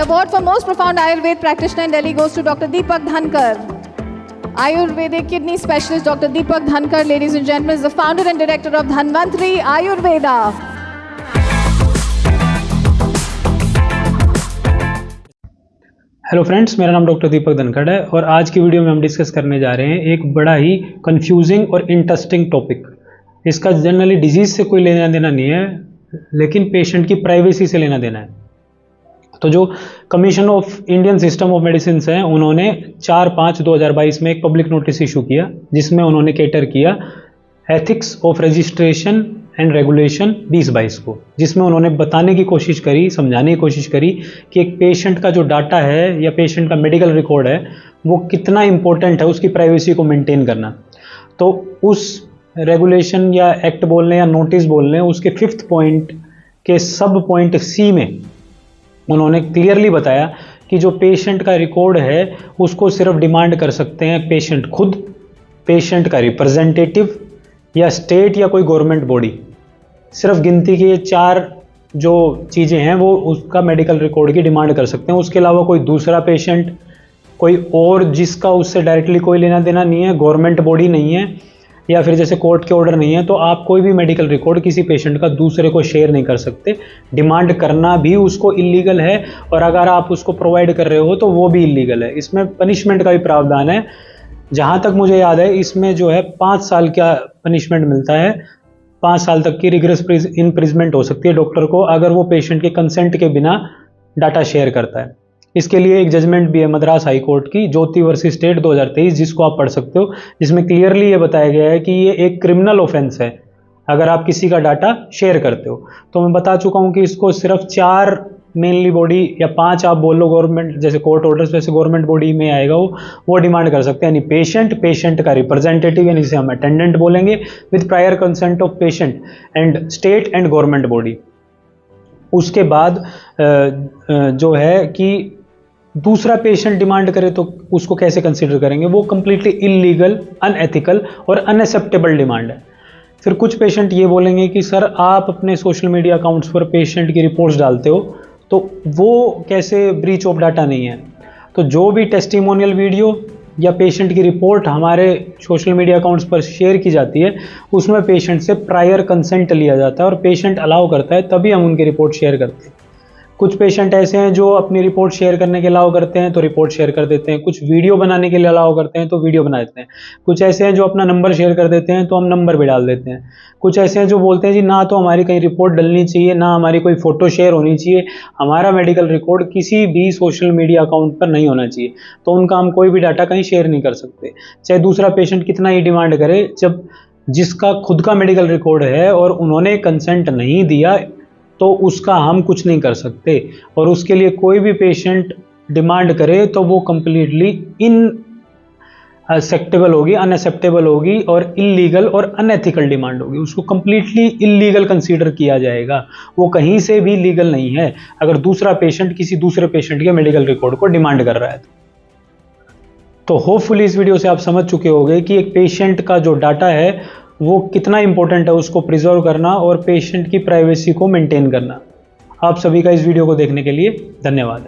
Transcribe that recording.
award for most profound Ayurveda practitioner in Delhi goes to Dr. Deepak Dhankar. Ayurvedic kidney specialist Dr. Deepak Dhankar, ladies and gentlemen, is the founder and director of Dhanvantri Ayurveda. Hello friends, मेरा नाम doctor दीपक धनखड़ है और आज की video में हम discuss करने जा रहे हैं एक बड़ा ही कंफ्यूजिंग और इंटरेस्टिंग टॉपिक। इसका जनरली डिजीज से कोई लेना देना नहीं है, लेकिन पेशेंट की प्राइवेसी से लेना देना है। तो जो commission of Indian system of medicine है, उन्होंने 4/5/2022 में एक पब्लिक नोटिस इशू किया, जिसमें उन्होंने कैटर किया ethics of registration and regulation 2022 को, जिसमें उन्होंने बताने की कोशिश करी, समझाने की कोशिश करी कि एक पेशेंट का जो डाटा है या पेशेंट का मेडिकल रिकॉर्ड है वो कितना इंपॉर्टेंट है उसकी प्राइवेसी को मेंटेन करना। तो उस रेगुलेशन या एक्ट बोल लें या नोटिस बोल लें, उसके 5th पॉइंट के सब पॉइंट सी में उन्होंने क्लियरली बताया कि जो पेशेंट का रिकॉर्ड है उसको सिर्फ डिमांड कर सकते हैं पेशेंट खुद, पेशेंट का रिप्रेजेंटेटिव या स्टेट या कोई गवर्नमेंट बॉडी। सिर्फ गिनती की ये 4 जो चीज़ें हैं वो उसका मेडिकल रिकॉर्ड की डिमांड कर सकते हैं। उसके अलावा कोई दूसरा पेशेंट, कोई और जिसका उससे डायरेक्टली कोई लेना देना नहीं है, गवर्नमेंट बॉडी नहीं है या फिर जैसे कोर्ट के ऑर्डर नहीं है, तो आप कोई भी मेडिकल रिकॉर्ड किसी पेशेंट का दूसरे को शेयर नहीं कर सकते। डिमांड करना भी उसको इलीगल है और अगर आप उसको प्रोवाइड कर रहे हो तो वो भी इलीगल है। इसमें पनिशमेंट का भी प्रावधान है। जहाँ तक मुझे याद है इसमें जो है 5 साल का पनिशमेंट मिलता है, 5 साल तक की रिग्रेस इम्प्रिजमेंट हो सकती है डॉक्टर को अगर वो पेशेंट के कंसेंट के बिना डाटा शेयर करता है। इसके लिए एक जजमेंट भी है मद्रास हाई कोर्ट की, ज्योति वर्सेस स्टेट 2023, जिसको आप पढ़ सकते हो, जिसमें क्लियरली ये बताया गया है कि ये एक क्रिमिनल ऑफेंस है अगर आप किसी का डाटा शेयर करते हो। तो मैं बता चुका हूँ कि इसको सिर्फ 4 मेनली बॉडी या 5 आप बोल लो गवर्नमेंट, जैसे कोर्ट ऑर्डर्स वैसे गवर्नमेंट बॉडी में आएगा वो डिमांड कर सकते हैं, यानी पेशेंट का रिप्रेजेंटेटिव, यानी जिसे हम अटेंडेंट बोलेंगे, with prior consent of patient and state and government body. उसके बाद जो है कि दूसरा पेशेंट डिमांड करे तो उसको कैसे कंसिडर करेंगे, वो कंप्लीटली इलीगल, अनएथिकल और अनएक्सेप्टेबल डिमांड है। फिर कुछ पेशेंट ये बोलेंगे कि सर आप अपने सोशल मीडिया अकाउंट्स पर पेशेंट की रिपोर्ट्स डालते हो तो वो कैसे ब्रीच ऑफ डाटा नहीं है। तो जो भी टेस्टिमोनियल वीडियो या पेशेंट की रिपोर्ट हमारे सोशल मीडिया अकाउंट्स पर शेयर की जाती है उसमें पेशेंट से प्रायर कंसेंट लिया जाता है और पेशेंट अलाउ करता है, तभी हम उनकी रिपोर्ट शेयर करते हैं। कुछ पेशेंट ऐसे हैं जो अपनी रिपोर्ट शेयर करने के अलाउ करते हैं तो रिपोर्ट शेयर कर देते हैं, कुछ वीडियो बनाने के लिए अलाउ करते हैं तो वीडियो बना देते हैं, कुछ ऐसे हैं जो अपना नंबर शेयर कर देते हैं तो हम नंबर भी डाल देते हैं, कुछ ऐसे हैं जो बोलते हैं जी ना तो हमारी कहीं रिपोर्ट डलनी चाहिए, ना हमारी कोई फ़ोटो शेयर होनी चाहिए, हमारा मेडिकल रिकॉर्ड किसी भी सोशल मीडिया अकाउंट पर नहीं होना चाहिए, तो उनका हम कोई भी डाटा कहीं शेयर नहीं कर सकते। चाहे दूसरा पेशेंट कितना ही डिमांड करे, जब जिसका खुद का मेडिकल रिकॉर्ड है और उन्होंने कंसेंट नहीं दिया तो उसका हम कुछ नहीं कर सकते। और उसके लिए कोई भी पेशेंट डिमांड करे तो वो कंप्लीटली इनएक्सेप्टेबल होगी, अनएक्सेप्टेबल होगी और इलीगल और अनएथिकल डिमांड होगी। उसको कंप्लीटली इलीगल कंसीडर किया जाएगा, वो कहीं से भी लीगल नहीं है अगर दूसरा पेशेंट किसी दूसरे पेशेंट के मेडिकल रिकॉर्ड को डिमांड कर रहा है। तो होपफुली इस वीडियो से आप समझ चुके होंगे कि एक पेशेंट का जो डाटा है वो कितना इंपॉर्टेंट है उसको प्रिजर्व करना और पेशेंट की प्राइवेसी को मेंटेन करना। आप सभी का इस वीडियो को देखने के लिए धन्यवाद।